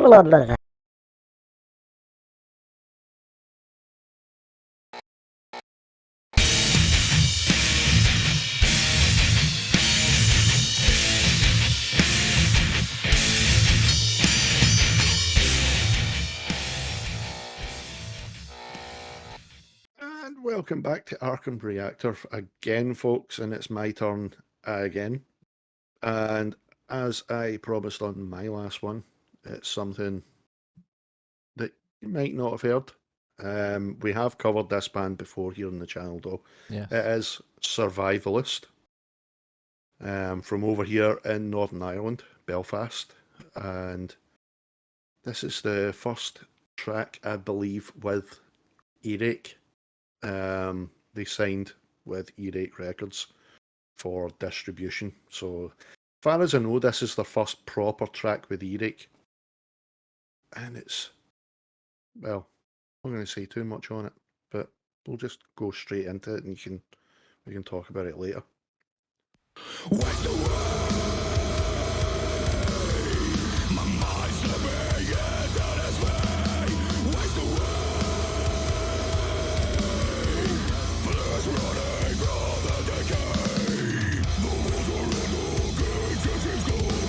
And welcome back to Arkham Reactor again, folks, and it's my turn again. And as I promised on my last one, it's something that you might not have heard. We have covered this band before here on the channel, though. Yes. It is Survivalist, from over here in Northern Ireland, Belfast. And this is the first track, I believe, with Eric. They signed with Arkham Records for distribution. So, as far as I know, this is their first proper track with Eric. And it's, well, I'm not going to say too much on it, but we'll just go straight into it and we can talk about it later. Waste away, my mind's slipping into dismay. Waste away, flesh running from the decay. The walls are in the gates, is going.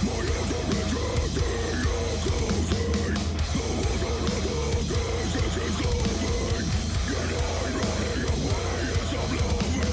My eyes are retracting, you're closing. The walls are in the gates, is going. And I'm running away, it's oblivion.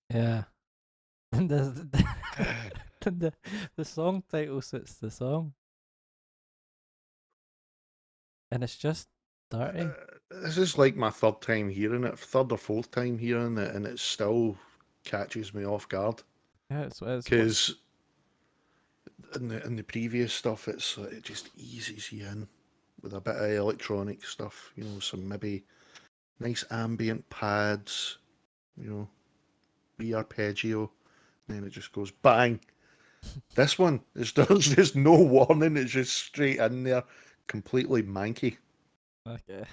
Yeah. The song title suits the song. And it's just dirty. This is like my third time hearing it, third or fourth time hearing it, and it still catches me off guard. Yeah, it's Because in the previous stuff, it just eases you in with a bit of electronic stuff, some maybe nice ambient pads, wee arpeggio, and then it just goes bang. This one, there's just no warning, it's just straight in there, completely manky. okay.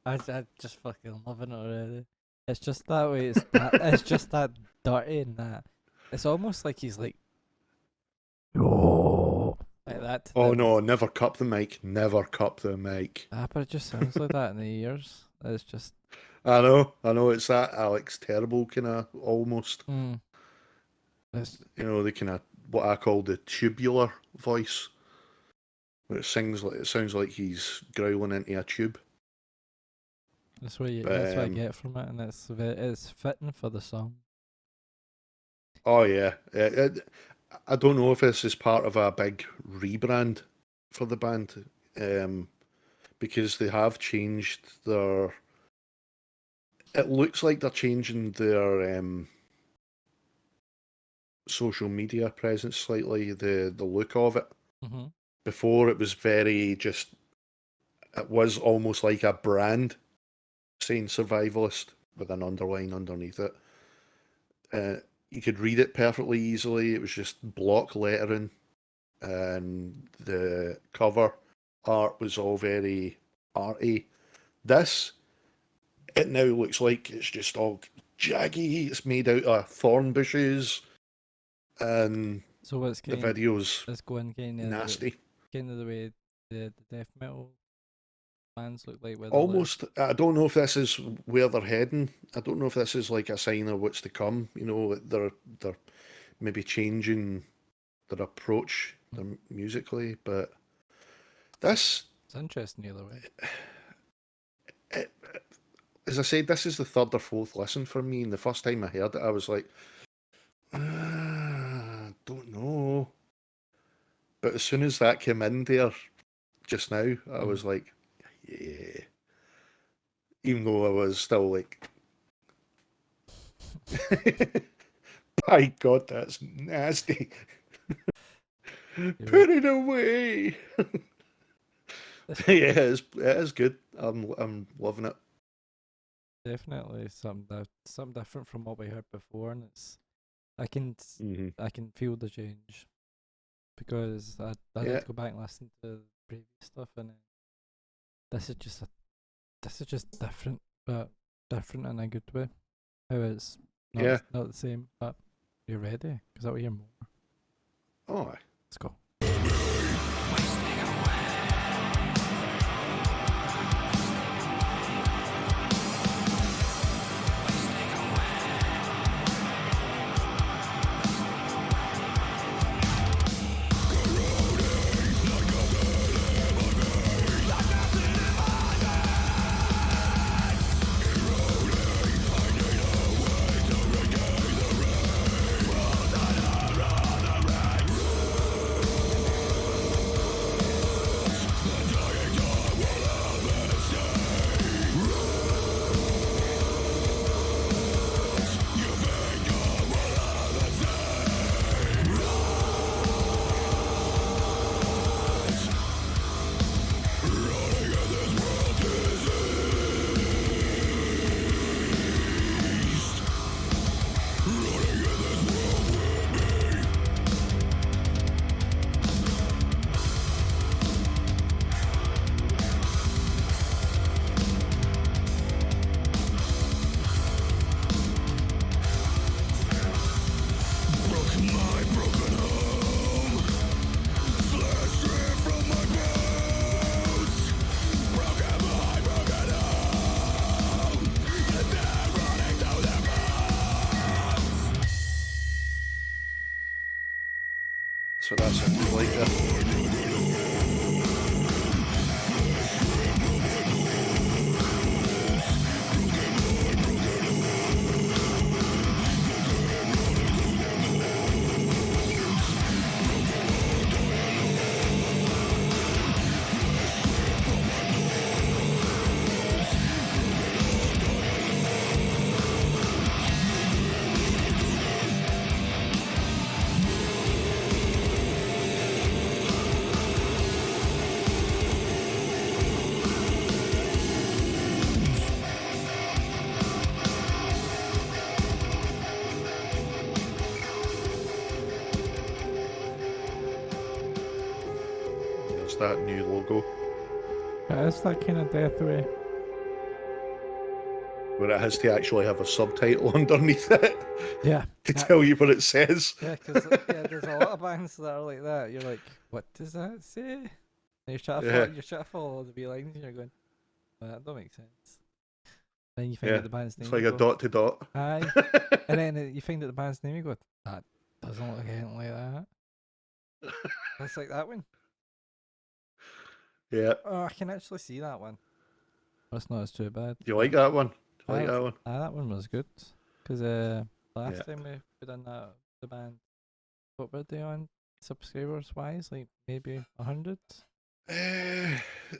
I just fucking loving it already. It's just that way. It's just that dirty and that. It's almost like he's like, oh, like that. Oh no, never cup the mic, never cup the mic. But it just sounds like that in the ears. It's just. I know, it's that Alex Terrible kind of almost. It's, the kind of what I call the tubular voice, where it sounds like he's growling into a tube. that's what I get from it, and it's fitting for the song. Oh yeah, I don't know if this is part of a big rebrand for the band, because they have changed their. It looks like they're changing their social media presence slightly, the look of it. Mm-hmm. Before it was very just. It was almost like a brand saying Survivalist with an underline underneath it. You could read it perfectly easily. It was just block lettering, and the cover art was all very arty. This, it now looks like it's just all jaggy. It's made out of thorn bushes, and So what's the video's it's going kind of nasty. Kind of the way the death metal bands look like. Almost, I don't know if this is where they're heading. I don't know if this is like a sign of what's to come. They're maybe changing their approach musically, but this, it's interesting either way. As I said, this is the third or fourth listen for me, and the first time I heard it, I was like, no. But as soon as that came in there just now, I was like, yeah. Even though I was still like, by God, that's nasty. Put it away. Yeah, it is good. I'm loving it. Definitely something different from what we heard before, and I can feel the change because I Yeah. did go back and listen to the previous stuff, and this is just different, but different in a good way. How it's Yeah. not the same, but you're ready because I will hear more. Oh, Let's go. so that sounds like that. There's that new logo Yeah, it's that kind of death way. where it has to actually have a subtitle underneath it Yeah. to tell you what it says. Yeah, because there's a lot of bands that are like that. You're like, what does that say? And you're trying to Yeah. follow the B lines, and you're going, well, that don't make sense. Then you find Yeah, out the band's name. it's like You a go, dot to dot. aye. And then you find out the band's name. You go, that doesn't look anything like that. That's like that one. Yeah, Oh, I can actually see that one. That's not as too bad. you like that one? You like Aye, that one? that one was good. Because last Yeah. time we done that, the band, what were they on subscribers wise? Like maybe 100?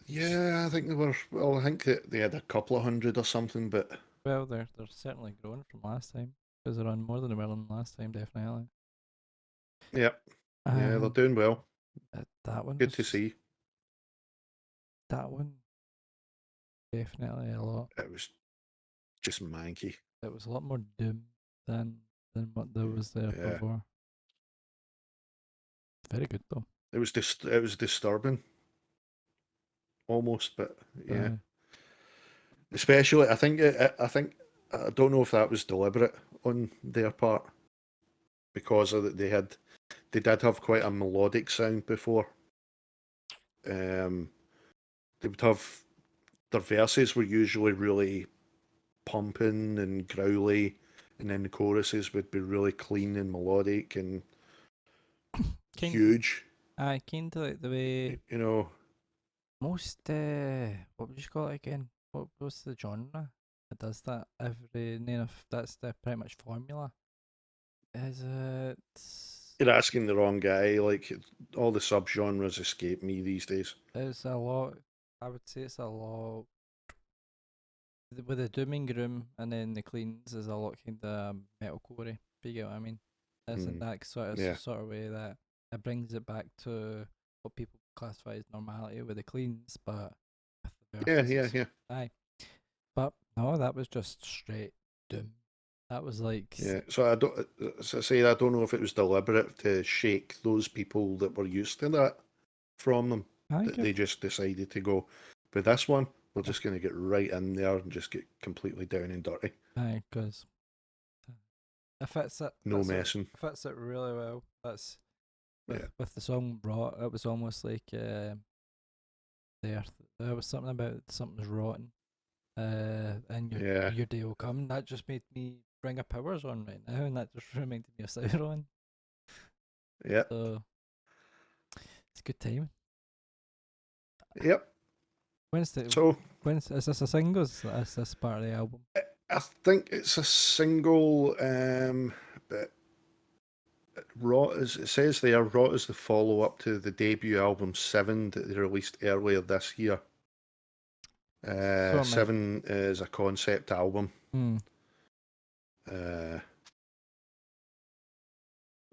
Yeah, I think they were. Well, I think they had a couple of hundred or something, but Well, they're certainly growing from last time. Because they're on more than they were on last time, definitely. yeah, yeah, they're doing well. That one Good was to see. that one definitely a lot. It was just manky. It was a lot more doom than what there was there Yeah. before. Very good though. It was disturbing, almost, but yeah. Aye. Especially, I think I don't know if that was deliberate on their part because they did have quite a melodic sound before. They would have their verses were usually really pumping and growly, and then the choruses would be really clean and melodic and huge. Aye, kind of like the way You know, most what would you call it again? What's the genre? It does that every that's the pretty much formula. Is it You're asking the wrong guy. Like, all the subgenres escape me these days. It's a lot. I would say it's a lot. With the doom and gloom, and then the cleans is a lot kind of metalcore. If you get what I mean? Isn't that Yeah. sort of way that it brings it back to what people classify as normality with the cleans, but with the verses. Yeah. Aye, but no, that was just straight doom. That was like Yeah. So I don't. As I say, I don't know if it was deliberate to shake those people that were used to that from them. I That could, they just decided to go. But this one, we're just going to get right in there and just get completely down and dirty. aye, because it fits it. No messing. Fits it really well. That's Yeah. with the song "Rot." It was almost like the earth. There was something about something's rotten. And your day will come. That just made me bring a powers on right now, and that just reminded me of Sauron. Yeah. So it's a good time. Yep. When's is this a single? Is this part of the album? I think it's a single, but Rot is, it says there, Rot is the follow-up to the debut album 7 that they released earlier this year. 7 is a concept album.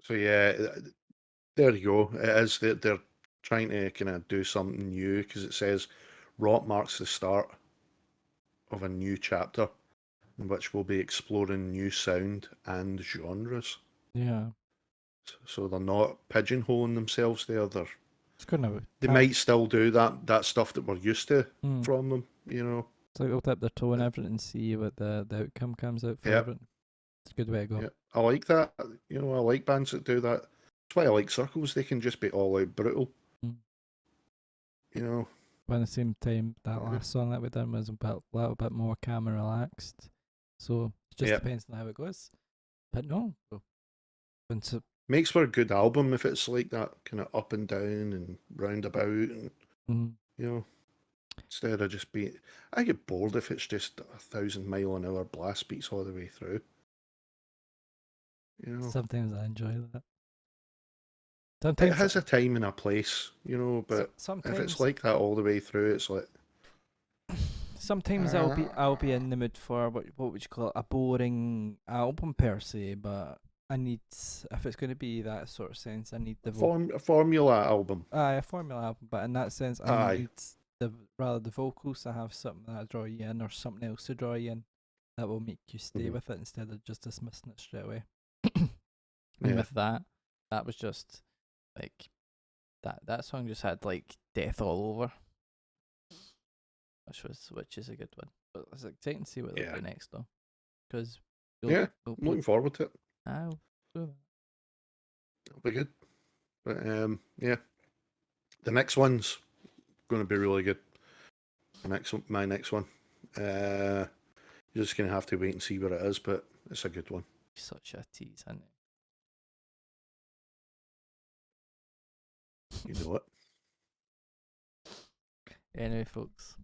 So yeah, there you go. It is, they're trying to kind of do something new, because it says Rot marks the start of a new chapter in which we'll be exploring new sound and genres. Yeah. So they're not pigeonholing themselves there. They They might still do that stuff that we're used to from them, you know. So they'll dip their toe in everything and see what the outcome comes out for everything. It's a good way to go. Yeah, I like that. You know, I like bands that do that. That's why I like Circles. They can just be all out brutal. You know. But at the same time, that last song that we done was a little bit more calm and relaxed. So it just depends on how it goes. But no, makes for a good album if it's like that, kind of up and down and roundabout, and you know, instead of just being. I get bored if it's just 1,000-mile-an-hour blast beats all the way through. You know, sometimes I enjoy that. Sometimes it has a time and a place, you know, but sometimes, if it's like that all the way through, it's like. Sometimes I'll be in the mood for what would you call it, a boring album per se, but I need, if it's going to be that sort of sense, I need the a formula album. A formula album, but in that sense, I need the vocals to have something that draw you in, or something else to draw you in, that will make you stay with it instead of just dismissing it straight away. And with that was just like that song just had like death all over, which is a good one. But it's exciting to see what they'll do next though, because looking forward to it. I'll do that. It'll be good. But the next one's going to be really good. My next one. You're just going to have to wait and see what it is, but it's a good one. Such a tease, isn't it? You know it. Anyway, folks,